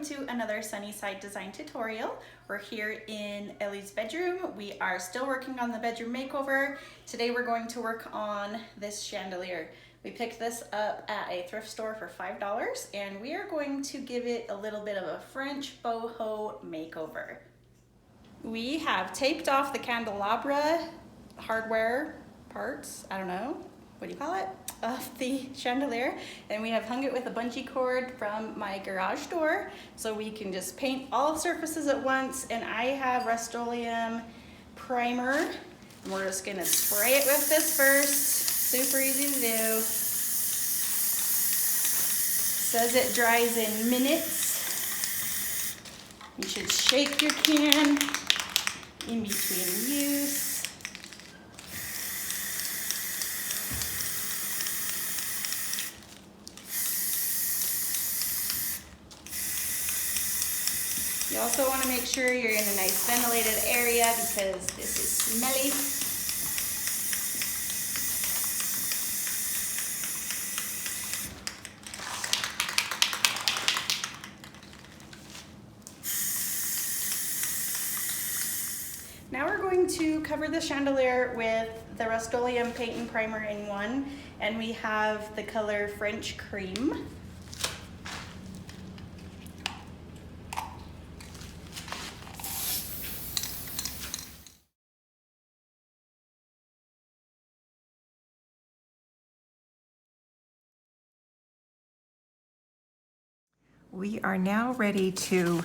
to another Sunnyside design tutorial. We're here in Ellie's bedroom. We are still working on the bedroom makeover. Today we're going to work on this chandelier. We picked this up at a thrift store for $5 and we are going to give it a little bit of a French boho makeover. We have taped off the candelabra hardware parts, I don't know, what do you call it, of the chandelier, and we have hung it with a bungee cord from my garage door so we can just paint all surfaces at once. And I have Rust-Oleum primer and we're just gonna spray it with this first. Super easy to do. Says it dries in minutes. You should shake your can in between use. You also want to make sure you're in a nice ventilated area because this is smelly. Now we're going to cover the chandelier with the Rust-Oleum paint and primer in one, and we have the color French Cream. We are now ready to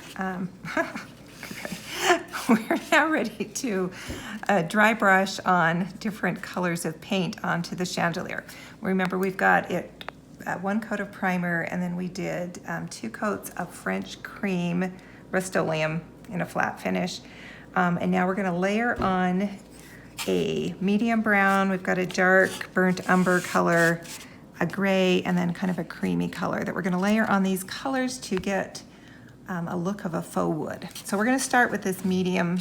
we're now ready to dry brush on different colors of paint onto the chandelier. Remember, we've got it one coat of primer, and then we did 2 coats of French Cream Rust-Oleum in a flat finish. And now we're going to layer on a medium brown. We've got a dark burnt umber color, a gray, and then kind of a creamy color that we're going to layer on these colors to get a look of a faux wood. So we're going to start with this medium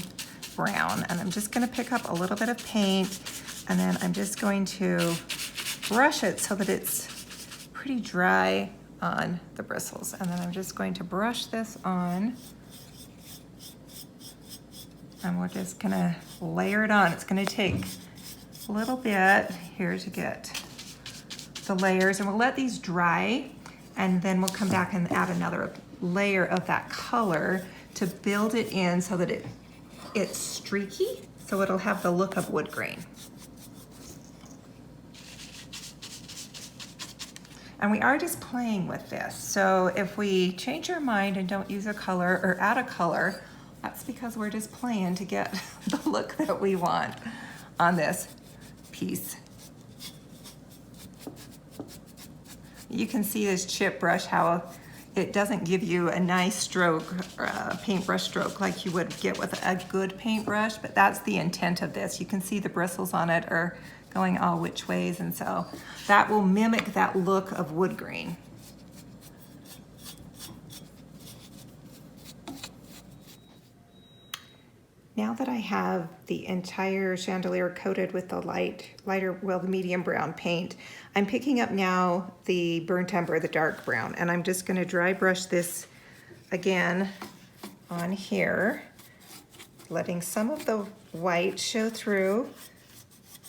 brown, and I'm just going to pick up a little bit of paint, and then I'm just going to brush it so that it's pretty dry on the bristles. And then I'm just going to brush this on, and we're just going to layer it on. It's going to take a little bit here to get the layers, and we'll let these dry, and then we'll come back and add another layer of that color to build it in so that it's streaky, so it'll have the look of wood grain. And we are just playing with this, so if we change our mind and don't use a color or add a color, that's because we're just playing to get the look that we want on this piece. You can see this chip brush, how it doesn't give you a nice stroke, paintbrush stroke like you would get with a good paintbrush, but that's the intent of this. You can see the bristles on it are going all which ways, and so that will mimic that look of wood grain. Now that I have the entire chandelier coated with the the medium brown paint, I'm picking up now the burnt umber, the dark brown, and I'm just going to dry brush this again on here, letting some of the white show through,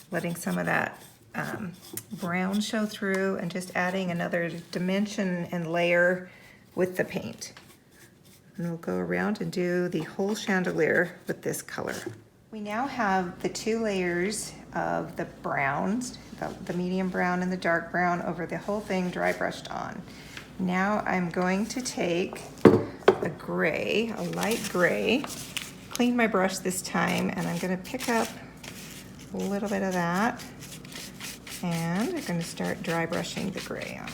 letting some of that brown show through, and just adding another dimension and layer with the paint. And we'll go around and do the whole chandelier with this color. We now have the 2 layers of the browns, the medium brown and the dark brown, over the whole thing dry brushed on. Now I'm going to take a gray, a light gray, clean my brush this time, and I'm going to pick up a little bit of that, and I'm going to start dry brushing the gray on.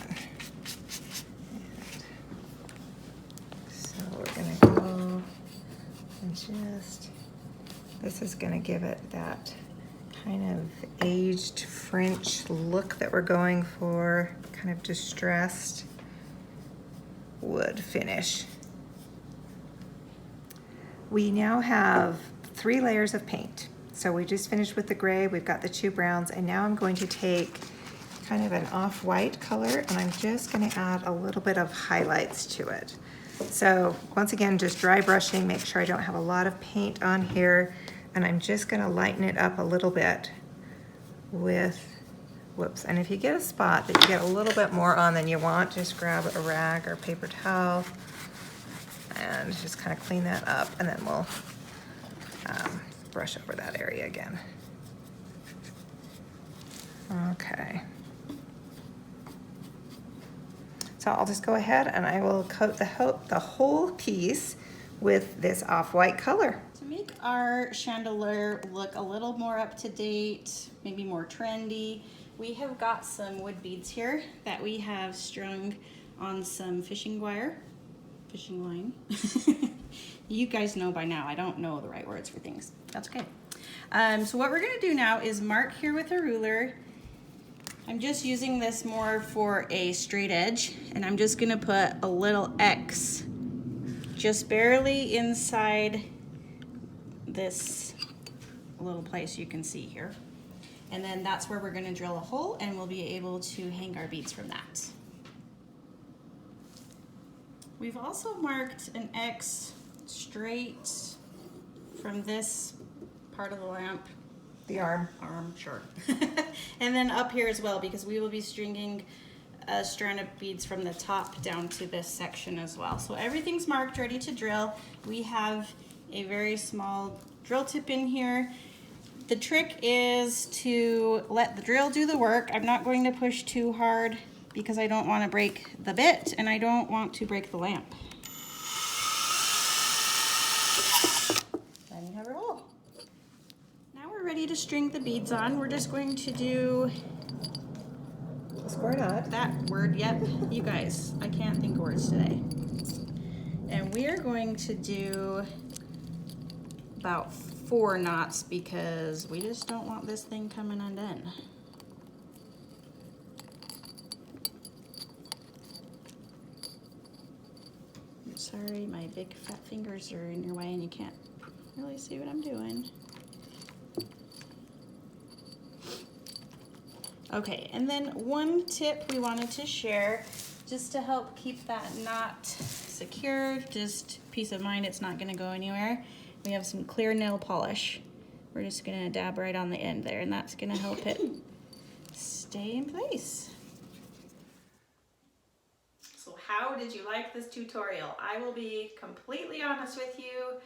This is going to give it that kind of aged French look that we're going for, kind of distressed wood finish. We now have 3 layers of paint. So we just finished with the gray, we've got the 2 browns, and now I'm going to take kind of an off-white color, and I'm just going to add a little bit of highlights to it. So once again, just dry brushing, make sure I don't have a lot of paint on here. And I'm just gonna lighten it up a little bit with, whoops. And if you get a spot that you get a little bit more on than you want, just grab a rag or paper towel and just kind of clean that up, and then we'll brush over that area again. Okay. So I'll just go ahead and I will coat the whole piece with this off-white color. To make our chandelier look a little more up to date, maybe more trendy, we have got some wood beads here that we have strung on some fishing line. You guys know by now, I don't know the right words for things. That's okay. So what we're gonna do now is mark here with a ruler. I'm just using this more for a straight edge, and I'm just gonna put a little X just barely inside this little place you can see here. And then that's where we're gonna drill a hole, and we'll be able to hang our beads from that. We've also marked an X straight from this part of the lamp. The arm. Sure. And then up here as well, because we will be stringing a strand of beads from the top down to this section as well. So everything's marked, ready to drill. We have a very small drill tip in here. The trick is to let the drill do the work. I'm not going to push too hard because I don't want to break the bit and I don't want to break the lamp. Then you have your hole. Now we're ready to string the beads on. We're just going to do A square knot. that word. Yep, you guys, I can't think of words today. And we are going to do about 4 knots because we just don't want this thing coming undone. I'm sorry, my big fat fingers are in your way and you can't really see what I'm doing. Okay, and then one tip we wanted to share just to help keep that knot secure, just peace of mind it's not gonna go anywhere. We have some clear nail polish. We're just gonna dab right on the end there, and that's gonna help it stay in place. So how did you like this tutorial? I will be completely honest with you.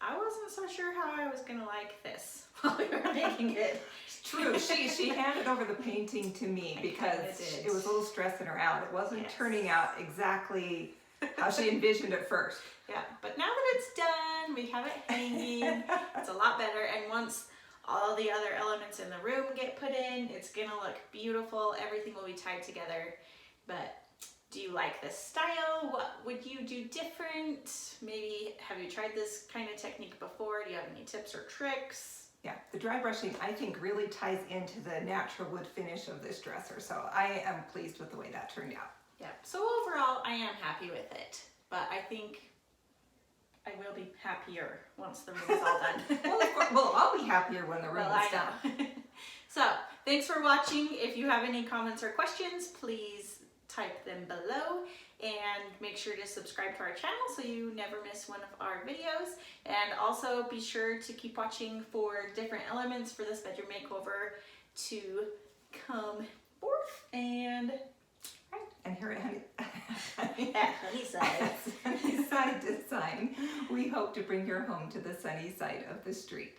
I wasn't so sure how I was gonna like this while we were making it. It's true. She handed over the painting to me because it was a little stressing her out. It wasn't turning out exactly how she envisioned it first. Yeah, but now that it's done, we have it hanging. It's a lot better, and once all the other elements in the room get put in, it's gonna look beautiful. Everything will be tied together. But do you like this style? What would you do different? Maybe have you tried this kind of technique before? Do you have any tips or tricks? Yeah, the dry brushing I think really ties into the natural wood finish of this dresser. So I am pleased with the way that turned out. Yeah, so overall I am happy with it, but I think I will be happier once the room is all done. Well, of course, well, I'll be happier when the room is done. So, thanks for watching. If you have any comments or questions, please type them below, and make sure to subscribe to our channel so you never miss one of our videos. And also be sure to keep watching for different elements for this bedroom makeover to come forth. And here at Honeyside Sunnyside Design, we hope to bring your home to the sunny side of the street.